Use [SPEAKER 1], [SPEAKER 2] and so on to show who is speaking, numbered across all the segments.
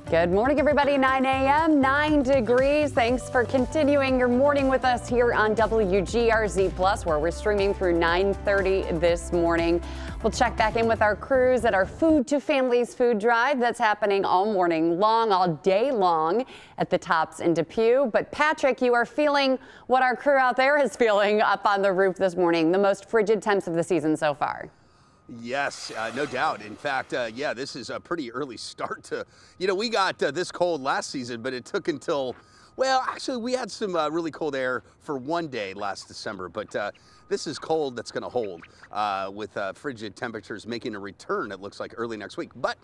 [SPEAKER 1] Good morning, everybody. 9 a.m., 9 degrees. Thanks for continuing your morning with us here on WGRZ Plus, where we're streaming through 9:30 this morning. We'll check back in with our crews at our Food to Families food drive that's happening all morning long, all day long at the Tops in Depew. But Patrick, you are feeling what our crew out there is feeling up on the roof this morning, the most frigid temps of the season so far.
[SPEAKER 2] Yes, no doubt. In fact, yeah, this is a pretty early start to, we got this cold last season, but it took until, well, actually we had some really cold air for one day last December, but this is cold that's going to hold with frigid temperatures making a return, it looks like, early next week. But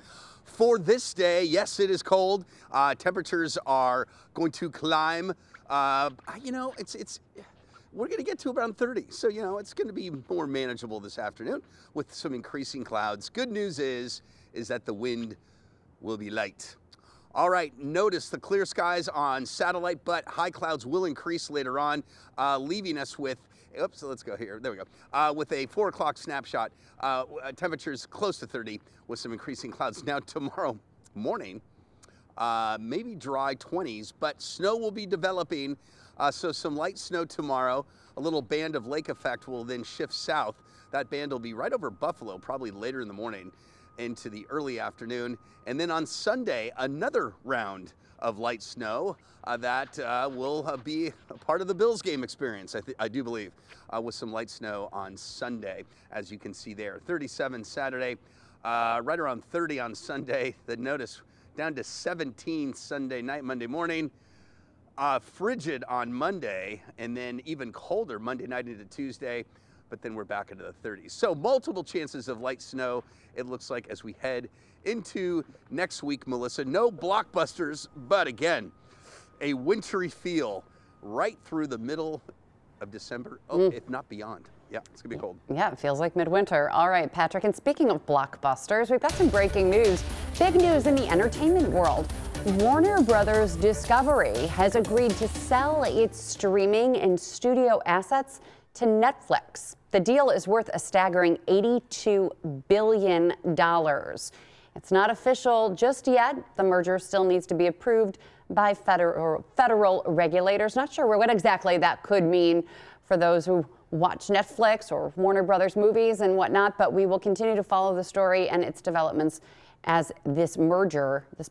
[SPEAKER 2] for this day, yes, it is cold. Temperatures are going to climb. We're going to get to around 30. So, it's going to be more manageable this afternoon with some increasing clouds. Good news is that the wind will be light. All right, notice the clear skies on satellite, but high clouds will increase later on, leaving us with, oops, let's go here. There we go. With a 4 o'clock snapshot, temperatures close to 30 with some increasing clouds. Now, tomorrow morning, maybe dry 20s, but snow will be developing. So some light snow tomorrow. A little band of lake effect will then shift south. That band will be right over Buffalo, probably later in the morning into the early afternoon. And then on Sunday, another round of light snow that will be a part of the Bills game experience, I do believe, with some light snow on Sunday, as you can see there. 37 Saturday, right around 30 on Sunday. Then notice down to 17 Sunday night, Monday morning. Frigid on Monday, and then even colder Monday night into Tuesday, but then we're back into the 30s. So multiple chances of light snow, it looks like, as we head into next week, Melissa. No blockbusters, but again, a wintry feel right through the middle of December, if not beyond. Yeah, it's gonna be cold.
[SPEAKER 1] Yeah, it feels like midwinter. All right, Patrick, and speaking of blockbusters, we've got some breaking news. Big news in the entertainment world. Warner Brothers Discovery has agreed to sell its streaming and studio assets to Netflix. The deal is worth a staggering $82 billion. It's not official just yet. The merger still needs to be approved by federal regulators. Not sure what exactly that could mean for those who watch Netflix or Warner Brothers movies and whatnot, but we will continue to follow the story and its developments as this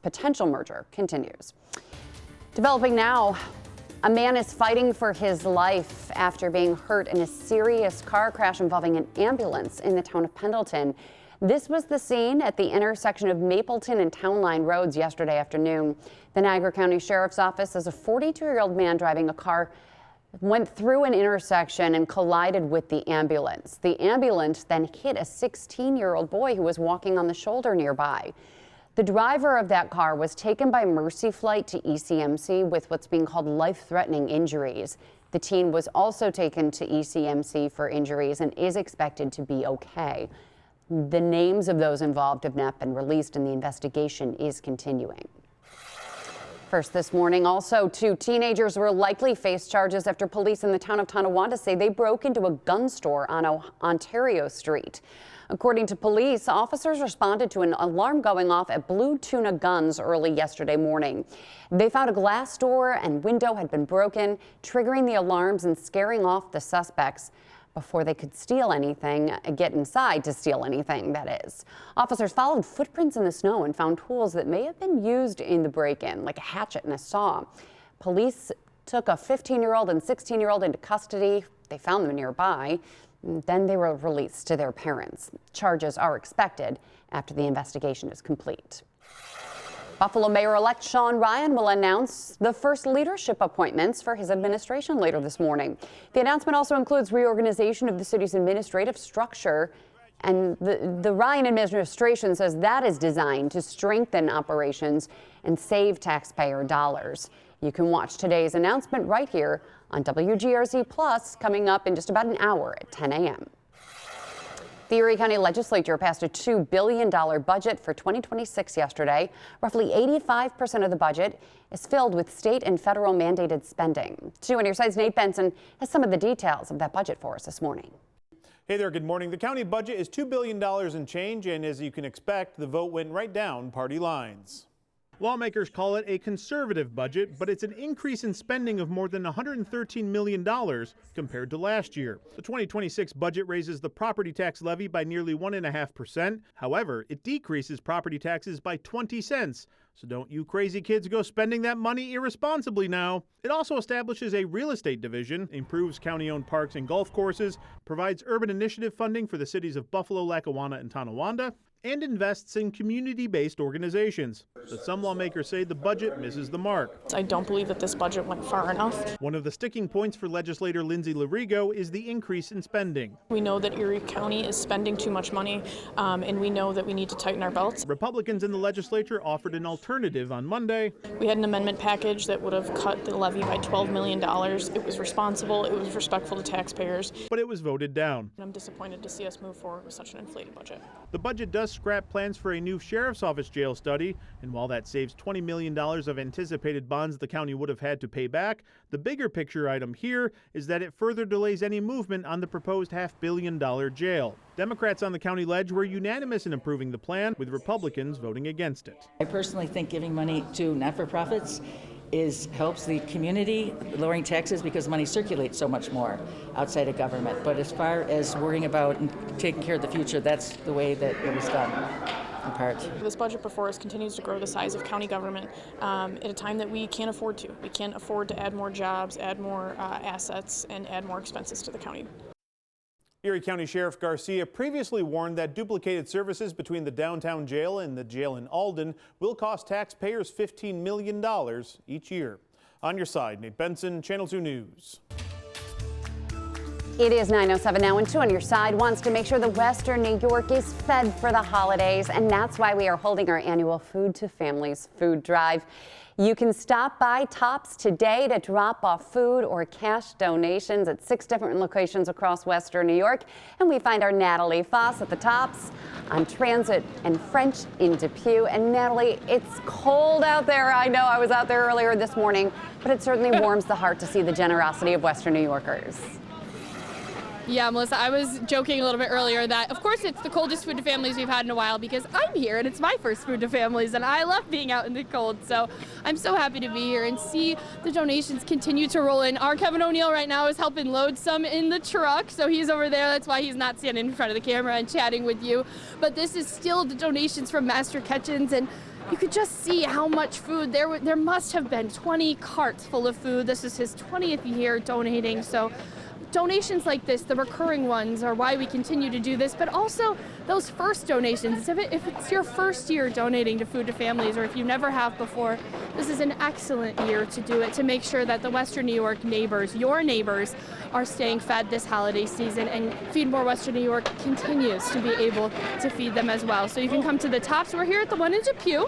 [SPEAKER 1] potential merger continues. Developing now, a man is fighting for his life after being hurt in a serious car crash involving an ambulance in the town of Pendleton. This was the scene at the intersection of Mapleton and Town Line Roads yesterday afternoon. The Niagara County Sheriff's Office says a 42-year-old man driving a car went through an intersection and collided with the ambulance. The ambulance then hit a 16-year-old boy who was walking on the shoulder nearby. The driver of that car was taken by Mercy Flight to ECMC with what's being called life-threatening injuries. The teen was also taken to ECMC for injuries and is expected to be okay. The names of those involved have not been released, and the investigation is continuing. First this morning, also, 2 teenagers will likely face charges after police in the town of Tonawanda say they broke into a gun store on Ontario Street. According to police, officers responded to an alarm going off at Blue Tuna Guns early yesterday morning. They found a glass door and window had been broken, triggering the alarms and scaring off the suspects before they could steal anything, get inside to steal anything, that is. Officers followed footprints in the snow and found tools that may have been used in the break-in, like a hatchet and a saw. Police took a 15-year-old and 16-year-old into custody. They found them nearby. Then they were released to their parents. Charges are expected after the investigation is complete. Buffalo Mayor-elect Sean Ryan will announce the first leadership appointments for his administration later this morning. The announcement also includes reorganization of the city's administrative structure, and the Ryan administration says that is designed to strengthen operations and save taxpayer dollars. You can watch today's announcement right here on WGRZ Plus, coming up in just about an hour at 10 a.m. The Erie County Legislature passed a $2 billion budget for 2026 yesterday. Roughly 85% of the budget is filled with state and federal mandated spending. 2 on your side's Nate Benson has some of the details of that budget for us this morning.
[SPEAKER 3] Hey there, good morning. The county budget is $2 billion and change, and as you can expect, the vote went right down party lines. Lawmakers call it a conservative budget, but it's an increase in spending of more than $113 million compared to last year. The 2026 budget raises the property tax levy by nearly 1.5%. However, it decreases property taxes by 20 cents. So don't you crazy kids go spending that money irresponsibly now. It also establishes a real estate division, improves county-owned parks and golf courses, provides urban initiative funding for the cities of Buffalo, Lackawanna, and Tonawanda, and invests in community-based organizations. But some lawmakers say the budget misses the mark.
[SPEAKER 4] I don't believe that this budget went far enough.
[SPEAKER 3] One of the sticking points for legislator Lindsay Larigo is the increase in spending.
[SPEAKER 4] We know that Erie County is spending too much money, and we know that we need to tighten our belts.
[SPEAKER 3] Republicans in the legislature offered an alternative on Monday.
[SPEAKER 4] We had an amendment package that would have cut the levy by $12 million. It was responsible, it was respectful to taxpayers.
[SPEAKER 3] But it was voted down.
[SPEAKER 4] I'm disappointed to see us move forward with such an inflated budget.
[SPEAKER 3] The budget does scrap plans for a new sheriff's office jail study, and while that saves $20 million of anticipated bonds the county would have had to pay back, the bigger picture item here is that it further delays any movement on the proposed $500 million jail. Democrats on the county ledge were unanimous in approving the plan, with Republicans voting against it.
[SPEAKER 5] I personally think giving money to not-for-profits helps the community, lowering taxes because money circulates so much more outside of government. But as far as worrying about and taking care of the future, that's the way that it was done, in part.
[SPEAKER 4] This budget before us continues to grow the size of county government at a time that we can't afford to. We can't afford to add more jobs, add more assets, and add more expenses to the county.
[SPEAKER 3] Erie County Sheriff Garcia previously warned that duplicated services between the downtown jail and the jail in Alden will cost taxpayers $15 million each year. On your side, Nate Benson, Channel 2 News.
[SPEAKER 1] It is 9:07 now, and 2 on your side wants to make sure that Western New York is fed for the holidays, and that's why we are holding our annual Food to Families food drive. You can stop by Tops today to drop off food or cash donations at 6 different locations across Western New York. And we find our Natalie Foss at the Tops on Transit and French in Depew. And Natalie, it's cold out there. I know, I was out there earlier this morning, but it certainly warms the heart to see the generosity of Western New Yorkers.
[SPEAKER 6] Yeah, Melissa, I was joking a little bit earlier that, of course, it's the coldest Food to Families we've had in a while because I'm here and it's my first Food to Families and I love being out in the cold. So I'm so happy to be here and see the donations continue to roll in. Our Kevin O'Neill right now is helping load some in the truck, so he's over there. That's why he's not standing in front of the camera and chatting with you. But this is still the donations from Master Kitchens, and you could just see how much food there must have been 20 carts full of food. This is his 20th year donating, so donations like this, the recurring ones, are why we continue to do this, but also those first donations. If it's your first year donating to Food to Families, or if you never have before, this is an excellent year to do it, to make sure that the Western New York neighbors, your neighbors, are staying fed this holiday season, and Feed More Western New York continues to be able to feed them as well. So you can come to the Tops. We're here at the one in Depew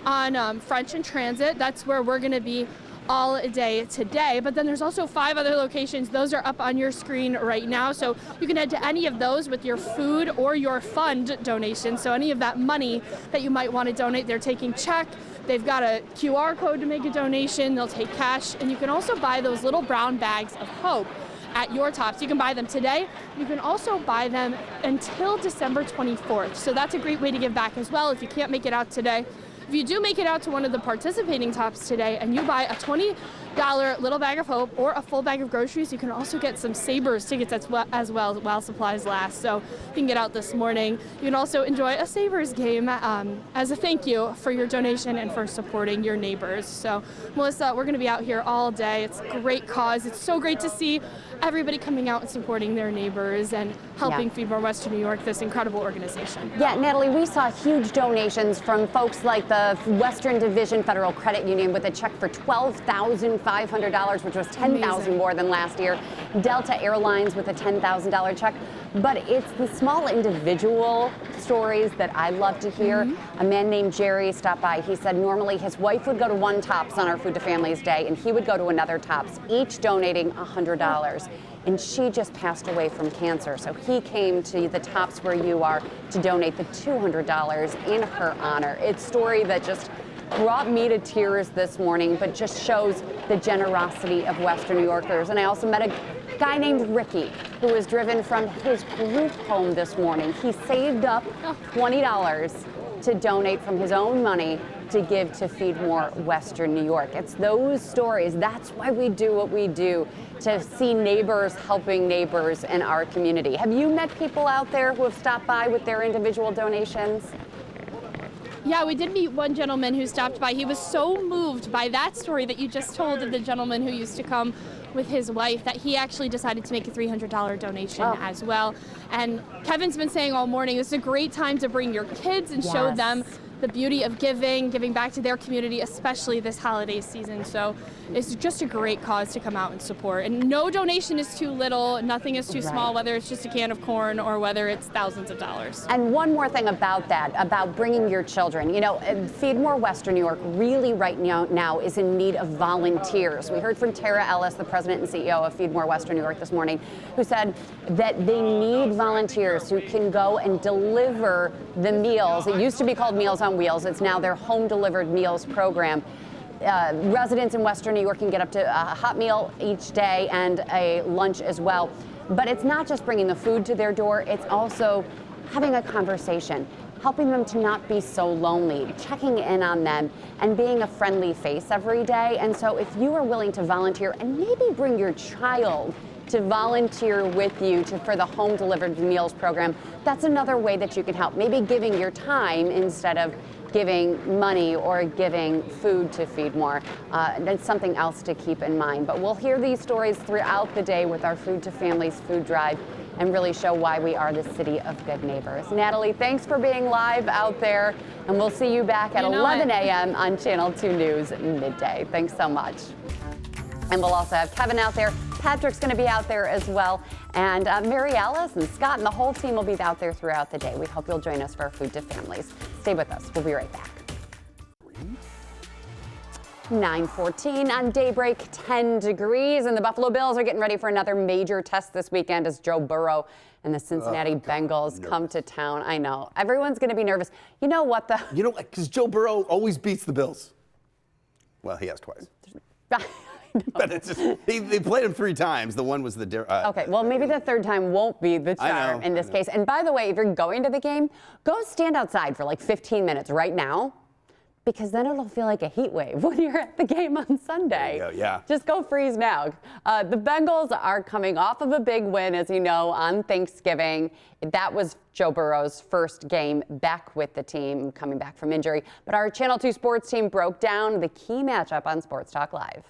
[SPEAKER 6] on French and Transit. That's where we're going to be all day today, but then there's also 5 other locations. Those are up on your screen right now, so you can head to any of those with your food or your fund donation. So any of that money that you might want to donate, they're taking check. They've got a QR code to make a donation. They'll take cash, and you can also buy those little brown bags of hope at your Tops. You can buy them today. You can also buy them until December 24th. So that's a great way to give back as well if you can't make it out today. If you do make it out to one of the participating Tops today and you buy a $20 little bag of hope or a full bag of groceries, you can also get some Sabres tickets as well while supplies last. So you can get out this morning. You can also enjoy a Sabres game as a thank you for your donation and for supporting your neighbors. So Melissa, we're going to be out here all day. It's a great cause. It's so great to see everybody coming out and supporting their neighbors and helping Feed More Western New York, this incredible organization.
[SPEAKER 1] Yeah, Natalie, we saw huge donations from folks like the Western Division Federal Credit Union with a check for $12,500, which was $10,000 more than last year. Delta Airlines with a $10,000 check. But it's the small individual stories that I love to hear. A man named Jerry stopped by. He said normally his wife would go to one Tops on our Food to Families Day, and he would go to another Tops, each donating $100. And she just passed away from cancer. So he came to the Tops where you are to donate the $200 in her honor. It's a story that just brought me to tears this morning, but just shows the generosity of Western New Yorkers. And I also met a guy named Ricky who was driven from his group home this morning. He saved up $20 to donate from his own money to give to Feed More Western New York. It's those stories. That's why we do what we do, to see neighbors helping neighbors in our community. Have you met people out there who have stopped by with their individual donations?
[SPEAKER 6] Yeah, we did meet one gentleman who stopped by. He was so moved by that story that you just told of the gentleman who used to come with his wife that he actually decided to make a $300 donation as well. And Kevin's been saying all morning, this is a great time to bring your kids and show them the beauty of giving back to their community, especially this holiday season. So it's just a great cause to come out and support. And no donation is too little, nothing is too small, whether it's just a can of corn or whether it's thousands of dollars.
[SPEAKER 1] And one more thing about that, about bringing your children. You know, Feed More Western New York really right now is in need of volunteers. We heard from Tara Ellis, the president and CEO of Feed More Western New York this morning, who said that they need volunteers who can go and deliver the meals. It used to be called Meals on Wheels. It's now their home delivered meals program. Residents in Western New York can get up to a hot meal each day and a lunch as well. But it's not just bringing the food to their door, it's also having a conversation, helping them to not be so lonely, checking in on them, and being a friendly face every day. And so if you are willing to volunteer and maybe bring your child to volunteer with you for the home delivered meals program, that's another way that you can help. Maybe giving your time instead of giving money or giving food to Feed More. That's something else to keep in mind. But we'll hear these stories throughout the day with our Food to Families food drive and really show why we are the city of good neighbors. Natalie, thanks for being live out there, and we'll see you back at 11 a.m. on Channel 2 News midday. Thanks so much. And we'll also have Kevin out there. Patrick's going to be out there as well. And Mary Alice and Scott and the whole team will be out there throughout the day. We hope you'll join us for our Food to Families. Stay with us. We'll be right back. 9:14 on Daybreak, 10 degrees. And the Buffalo Bills are getting ready for another major test this weekend as Joe Burrow and the Cincinnati Bengals come to town. I know. Everyone's going to be nervous. You know what, though?
[SPEAKER 2] You know, because Joe Burrow always beats the Bills. Well, he has twice. But it's just, they played him 3 times. The one was the...
[SPEAKER 1] okay, well, maybe the third time won't be the charm in this case. And by the way, if you're going to the game, go stand outside for like 15 minutes right now, because then it'll feel like a heat wave when you're at the game on Sunday.
[SPEAKER 2] There you go, yeah.
[SPEAKER 1] Just go freeze now. The Bengals are coming off of a big win, as you know, on Thanksgiving. That was Joe Burrow's first game back with the team, coming back from injury. But our Channel 2 sports team broke down the key matchup on Sports Talk Live.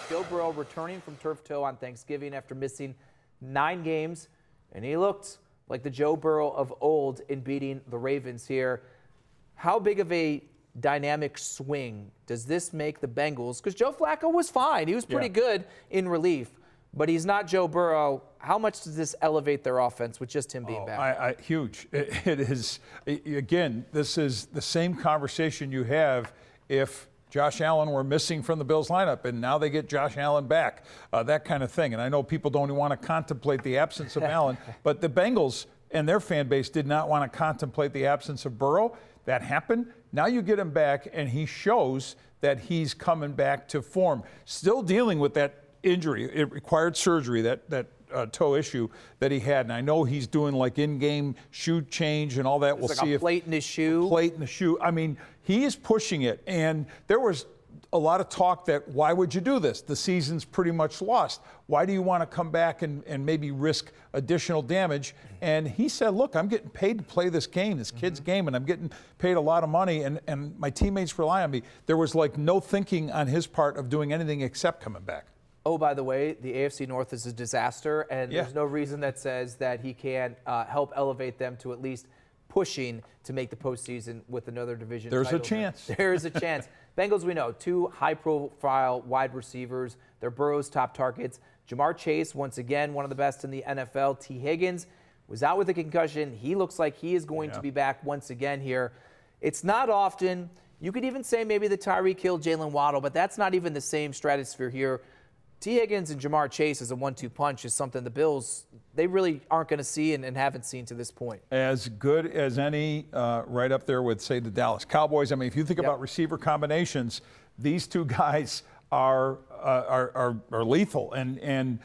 [SPEAKER 7] Joe Burrow returning from turf toe on Thanksgiving after missing 9 games, and he looked like the Joe Burrow of old in beating the Ravens here. How big of a dynamic swing does this make the Bengals? Because Joe Flacco was fine. He was pretty good in relief, but he's not Joe Burrow. How much does this elevate their offense with just him being back?
[SPEAKER 8] Huge. It is, again, this is the same conversation you have if Josh Allen were missing from the Bills lineup, and now they get Josh Allen back, that kind of thing. And I know people don't even want to contemplate the absence of Allen, but the Bengals and their fan base did not want to contemplate the absence of Burrow. That happened. Now you get him back, and he shows that he's coming back to form. Still dealing with that injury. It required surgery, that toe issue that he had. And I know he's doing like in-game shoe change and all that. We'll see if
[SPEAKER 7] plate in his shoe.
[SPEAKER 8] Plate in the shoe. I mean, he is pushing it. And there was a lot of talk that why would you do this? The season's pretty much lost. Why do you want to come back and maybe risk additional damage? And he said, look, I'm getting paid to play this game, this kid's game, and I'm getting paid a lot of money, and my teammates rely on me. There was like no thinking on his part of doing anything except coming back.
[SPEAKER 7] Oh, by the way, the AFC North is a disaster, and there's no reason that says that he can't help elevate them to at least pushing to make the postseason with another division title.
[SPEAKER 8] There's a chance.
[SPEAKER 7] There's a chance. Bengals, we know, 2 high-profile wide receivers. They're Burrow's top targets. Jamar Chase, once again, one of the best in the NFL. T. Higgins was out with a concussion. He looks like he is going to be back once again here. It's not often. You could even say maybe the Tyreek Hill, Jalen Waddle, but that's not even the same stratosphere here. T. Higgins and Jamar Chase as a 1-2 punch is something the Bills, they really aren't going to see and haven't seen to this point.
[SPEAKER 8] As good as any, right up there with, say, the Dallas Cowboys. I mean, if you think about receiver combinations, these 2 guys are lethal and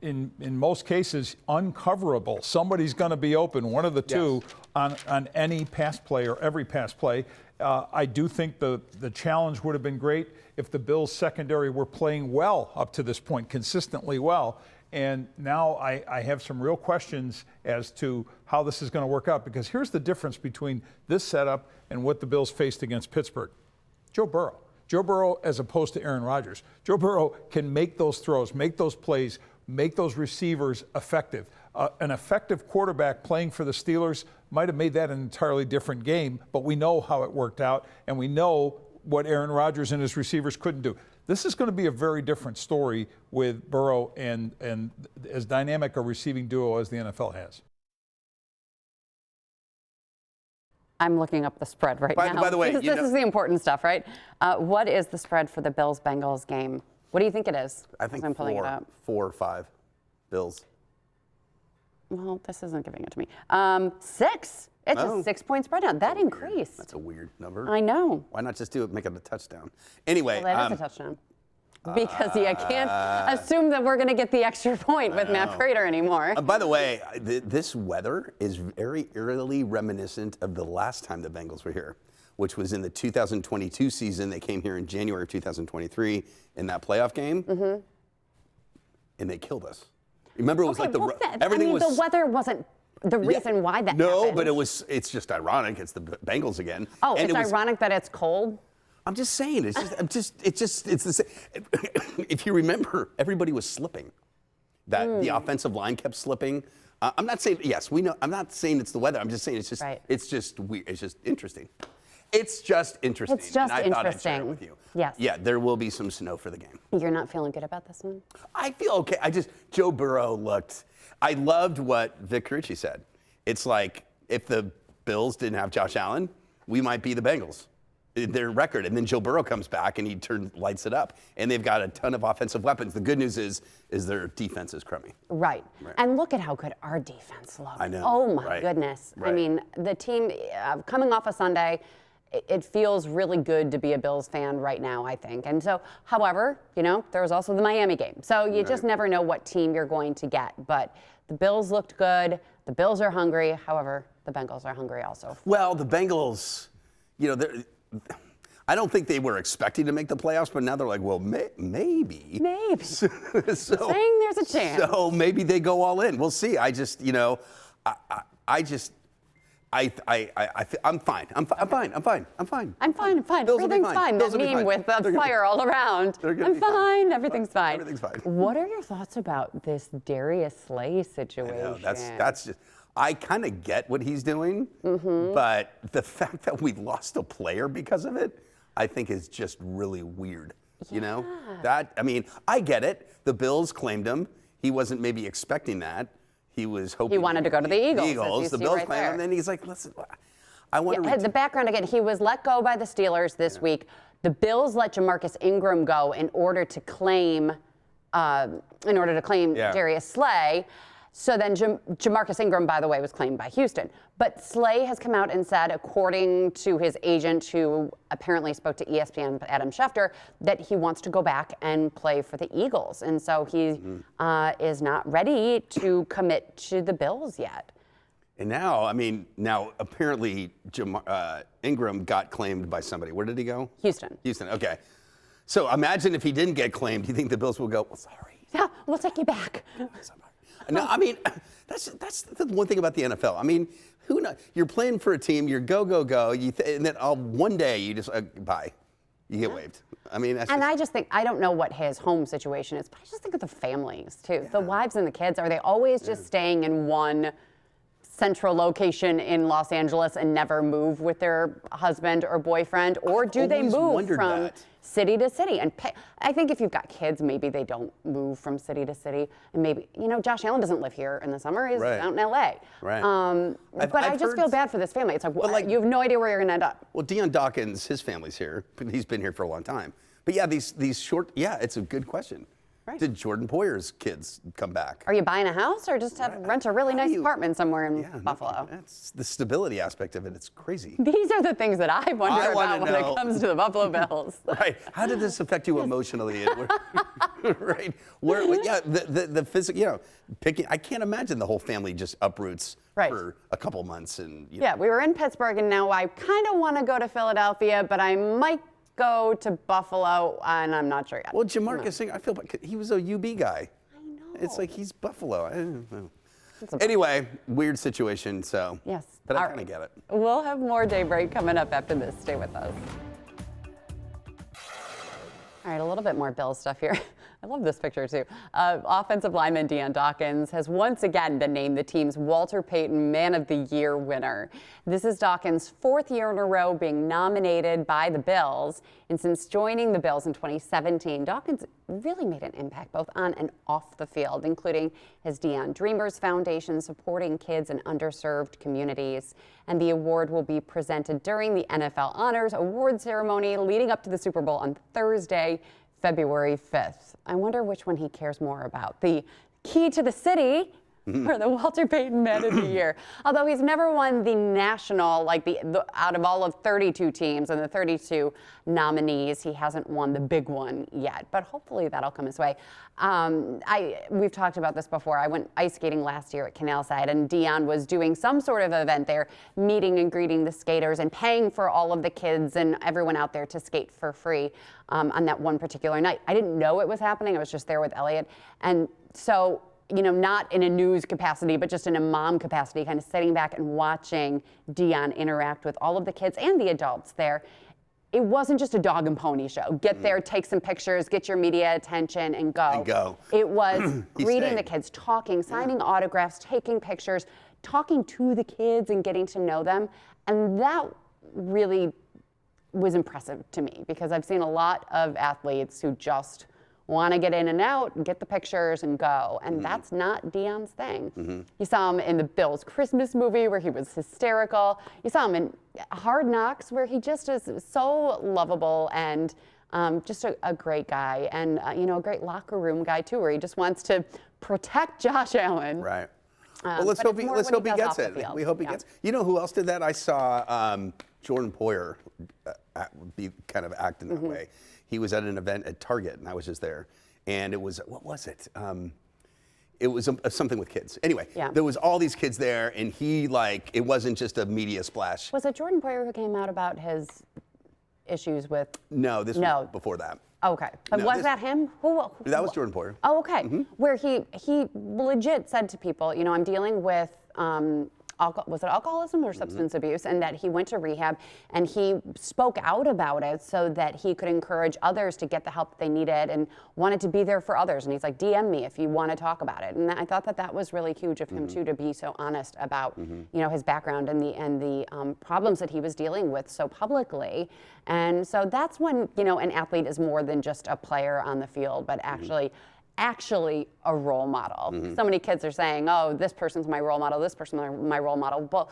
[SPEAKER 8] in most cases uncoverable. Somebody's going to be open, one of the 2 on any pass play or every pass play. I do think the challenge would have been great if the Bills secondary were playing well up to this point, consistently well. And now I have some real questions as to how this is going to work out, because here's the difference between this setup and what the Bills faced against Pittsburgh. Joe Burrow. Joe Burrow as opposed to Aaron Rodgers. Joe Burrow can make those throws, make those plays, make those receivers effective. An effective quarterback playing for the Steelers might have made that an entirely different game, but we know how it worked out, and we know what Aaron Rodgers and his receivers couldn't do. This is going to be a very different story with Burrow and as dynamic a receiving duo as the NFL has.
[SPEAKER 1] I'm looking up the spread right now.
[SPEAKER 2] By the way,
[SPEAKER 1] this is the important stuff, right? What is the spread for the Bills-Bengals game? What do you think it is?
[SPEAKER 2] I think
[SPEAKER 1] I'm pulling it up.
[SPEAKER 2] 4 or 5 Bills.
[SPEAKER 1] Well, this isn't giving it to me. 6. It's a 6-point spread now. That increased.
[SPEAKER 2] That's a weird number.
[SPEAKER 1] I know.
[SPEAKER 2] Why not just make it a touchdown? Anyway.
[SPEAKER 1] Well, that is a touchdown. Because I can't assume that we're going to get the extra point with Matt Prater anymore.
[SPEAKER 2] By the way, this weather is very eerily reminiscent of the last time the Bengals were here, which was in the 2022 season. They came here in January of 2023 in that playoff game, and they killed us. Remember, it was everything was.
[SPEAKER 1] The weather wasn't the reason why that happened.
[SPEAKER 2] No, but it's just ironic. It's the Bengals again.
[SPEAKER 1] Oh, and it's ironic that it's cold?
[SPEAKER 2] I'm just saying, it's the same. If you remember, everybody was slipping. The offensive line kept slipping. I'm not saying, yes, we know, I'm not saying it's the weather. I'm just saying it's just weird. It's just interesting. It's just interesting.
[SPEAKER 1] It's just
[SPEAKER 2] and I thought I'd share it
[SPEAKER 1] interesting.
[SPEAKER 2] with you.
[SPEAKER 1] Yes.
[SPEAKER 2] Yeah, there will be some snow for the game.
[SPEAKER 1] You're not feeling good about this one?
[SPEAKER 2] I feel okay. Joe Burrow I loved what Vic Ritchie said. It's like, if the Bills didn't have Josh Allen, we might be the Bengals. Their record, and then Joe Burrow comes back and he lights it up, and they've got a ton of offensive weapons. The good news is their defense is crummy.
[SPEAKER 1] Right. And look at how good our defense looks.
[SPEAKER 2] I know.
[SPEAKER 1] Oh my goodness. I mean, the team coming off a Sunday, it feels really good to be a Bills fan right now, I think. And so, however, there was also the Miami game, so you just never know what team you're going to get. But the Bills looked good. The Bills are hungry. However, the Bengals are hungry also.
[SPEAKER 2] Well, the Bengals, I don't think they were expecting to make the playoffs, but now they're like, well, maybe.
[SPEAKER 1] Maybe.
[SPEAKER 2] So,
[SPEAKER 1] saying there's a chance.
[SPEAKER 2] So maybe they go all in. We'll see. I'm fine. I'm fine.
[SPEAKER 1] Everything's fine. That meme with the fire all around. I'm fine. Everything's fine.
[SPEAKER 2] Everything's fine.
[SPEAKER 1] What are your thoughts about this Darius Slay situation?
[SPEAKER 2] I know, that's just. I kind of get what he's doing, but the fact that we lost a player because of it, I think is just really weird. I get it. The Bills claimed him. He wasn't maybe expecting that. He was hoping.
[SPEAKER 1] He wanted to go to the Eagles.
[SPEAKER 2] The Bills claimed him, and then he's like, listen, I want to.
[SPEAKER 1] The background again, he was let go by the Steelers this week. The Bills let Jamarcus Ingram go in order to claim Darius Slay. So then Jamarcus Ingram, by the way, was claimed by Houston. But Slay has come out and said, according to his agent, who apparently spoke to ESPN, Adam Schefter, that he wants to go back and play for the Eagles. And so he is not ready to commit to the Bills yet.
[SPEAKER 2] And now apparently Ingram got claimed by somebody. Where did he go?
[SPEAKER 1] Houston.
[SPEAKER 2] Houston, okay. So imagine if he didn't get claimed, do you think the Bills will go, well, sorry?
[SPEAKER 1] Yeah, we'll take you back.
[SPEAKER 2] No, that's the one thing about the NFL. Who knows? You're playing for a team, you're go, and then one day you just, bye. You get waived.
[SPEAKER 1] I just think, I don't know what his home situation is, but I just think of the families, too. Yeah. The wives and the kids, are they always just staying in one central location in Los Angeles and never move with their husband or boyfriend? Or do they move from city to city? And I think if you've got kids, maybe they don't move from city to city. And maybe, Josh Allen doesn't live here in the summer. He's out in L.A.
[SPEAKER 2] Right.
[SPEAKER 1] But I just feel bad for this family. It's like, you have no idea where you're going to end up.
[SPEAKER 2] Well, Deion Dawkins, his family's here. He's been here for a long time. But yeah, these short, it's a good question.
[SPEAKER 1] Right.
[SPEAKER 2] Did Jordan Poyer's kids come back?
[SPEAKER 1] Are you buying a house or just rent a really nice apartment somewhere in
[SPEAKER 2] Yeah,
[SPEAKER 1] Buffalo?
[SPEAKER 2] That's the stability aspect of it. It's crazy.
[SPEAKER 1] These are the things that I wonder
[SPEAKER 2] I wanna
[SPEAKER 1] about when
[SPEAKER 2] know.
[SPEAKER 1] it comes to the Buffalo Bills.
[SPEAKER 2] Right. How did this affect you emotionally? Right. Yeah. The physical. You know, picking. I can't imagine the whole family just uproots for a couple months and.
[SPEAKER 1] Yeah, we were in Pittsburgh, and now I kind of want to go to Philadelphia, but I might go to Buffalo, and I'm not sure yet.
[SPEAKER 2] Well, Jamarcus Singer, I feel like he was a UB guy.
[SPEAKER 1] I know.
[SPEAKER 2] It's like he's Buffalo. I don't know. Anyway, weird situation. So.
[SPEAKER 1] Yes.
[SPEAKER 2] But I kind of get it.
[SPEAKER 1] We'll have more Daybreak coming up after this. Stay with us. All right, a little bit more Bill stuff here. I love this picture too. Offensive lineman Dion Dawkins has once again been named the team's Walter Payton Man of the Year winner. This is Dawkins' 4th year in a row being nominated by the Bills. And since joining the Bills in 2017, Dawkins really made an impact both on and off the field, including his Dion Dreamers Foundation supporting kids in underserved communities. And the award will be presented during the NFL Honors Award ceremony leading up to the Super Bowl on Thursday, February 5th. I wonder which one he cares more about, the key to the city or the Walter Payton Man of the Year. Although he's never won the national, like out of all of 32 teams and the 32 nominees, he hasn't won the big one yet. But hopefully that'll come his way. We've talked about this before. I went ice skating last year at Canalside, and Dion was doing some sort of event there, meeting and greeting the skaters and paying for all of the kids and everyone out there to skate for free on that one particular night. I didn't know it was happening. I was just there with Elliot. And so, you know, not in a news capacity, but just in a mom capacity, kind of sitting back and watching Dion interact with all of the kids and the adults there. It wasn't just a dog and pony show. Get there, take some pictures, get your media attention, and go.
[SPEAKER 2] And go.
[SPEAKER 1] It was greeting
[SPEAKER 2] stayed.
[SPEAKER 1] the kids, talking, signing autographs, taking pictures, talking to the kids and getting to know them. And that really was impressive to me because I've seen a lot of athletes who just want to get in and out and get the pictures and go. And that's not Dion's thing. You saw him in the Bills Christmas movie where he was hysterical. You saw him in Hard Knocks where he just is so lovable and just a great guy. And, you know, a great locker room guy too, where he just wants to protect Josh Allen.
[SPEAKER 2] Right. Well, let's hope he gets it. We hope he gets. You know who else did that? I saw Jordan Poyer be kind of acting that way. He was at an event at Target, and I was just there. And it was, what was it? It was something with kids. Anyway, there was all these kids there, and he, like, it wasn't just a media splash.
[SPEAKER 1] Was it Jordan Poyer who came out about his issues with?
[SPEAKER 2] No, this was before that.
[SPEAKER 1] Okay. But
[SPEAKER 2] No,
[SPEAKER 1] was that him? Who
[SPEAKER 2] that was Jordan Poyer.
[SPEAKER 1] Oh, okay. Where he legit said to people, you know, I'm dealing with was it alcoholism or substance abuse, and that he went to rehab and he spoke out about it so that he could encourage others to get the help that they needed and wanted to be there for others. And he's like, DM me if you want to talk about it. And I thought that was really huge of him too, to be so honest about you know, his background and the problems that he was dealing with so publicly. And so that's when, you know, an athlete is more than just a player on the field, but actually a role model. So many kids are saying, oh, this person's my role model, this person's my role model. Well,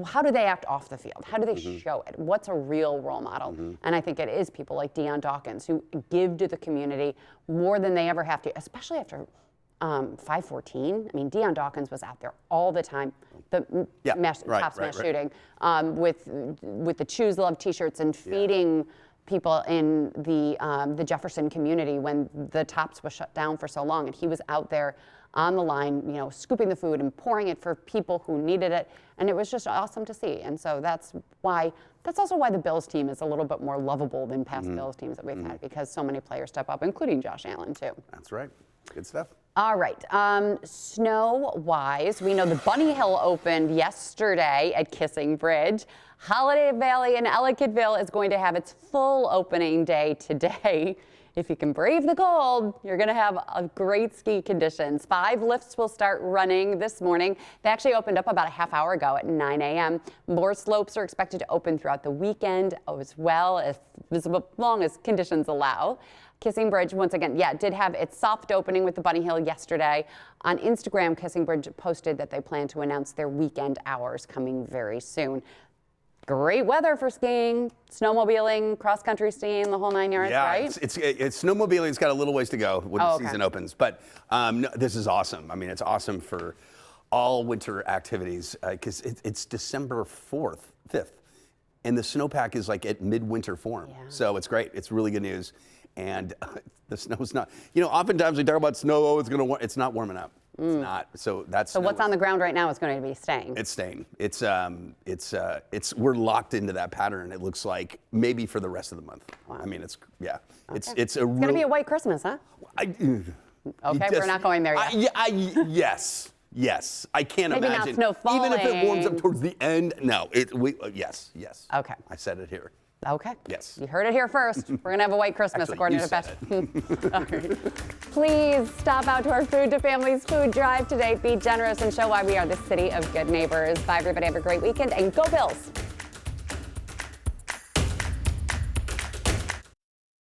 [SPEAKER 1] how do they act off the field? How do they show it? What's a real role model? And I think it is people like Dion Dawkins who give to the community more than they ever have to, especially after 514. I mean, Dion Dawkins was out there all the time. The top smash shooting with the Choose Love t-shirts and feeding people in the Jefferson community when the Tops was shut down for so long, and he was out there on the line, you know, scooping the food and pouring it for people who needed it, and it was just awesome to see. And so that's also why the Bills team is a little bit more lovable than past Bills teams that we've had, because so many players step up, including Josh Allen too.
[SPEAKER 2] That's right. Good stuff.
[SPEAKER 1] All right. Snow-wise, we know the Bunny Hill opened yesterday at Kissing Bridge. Holiday Valley in Ellicottville is going to have its full opening day today. If you can brave the cold, you're going to have great ski conditions. 5 lifts will start running this morning. They actually opened up about a half hour ago at 9 a.m. More slopes are expected to open throughout the weekend as well, as long as conditions allow. Kissing Bridge, once again, did have its soft opening with the Bunny Hill yesterday. On Instagram, Kissing Bridge posted that they plan to announce their weekend hours coming very soon. Great weather for skiing, snowmobiling, cross-country skiing, the whole 9 yards, right?
[SPEAKER 2] It's snowmobiling's got a little ways to go when the season opens, but no, this is awesome. I mean, it's awesome for all winter activities because it's December 5th, and the snowpack is like at midwinter form. Yeah. So it's great. It's really good news, and the snow's not. You know, oftentimes we talk about snow. Oh, it's not warming up. It's not. So what's
[SPEAKER 1] on the ground right now is going to be staying.
[SPEAKER 2] It's staying. We're locked into that pattern. It looks like maybe for the rest of the month. Wow. I mean, it's going
[SPEAKER 1] to be a white Christmas, huh? We're not going there yet.
[SPEAKER 2] Yes. I can't
[SPEAKER 1] maybe
[SPEAKER 2] imagine.
[SPEAKER 1] Maybe not snow falling.
[SPEAKER 2] Even if it warms up towards the end, no. Yes.
[SPEAKER 1] Okay.
[SPEAKER 2] I said it here.
[SPEAKER 1] Okay.
[SPEAKER 2] Yes.
[SPEAKER 1] You heard it here first. We're going to have a white Christmas, according to Patrick. All right. Please stop out to our Food to Families food drive today. Be generous and show why we are the city of good neighbors. Bye, everybody. Have a great weekend, and go Bills.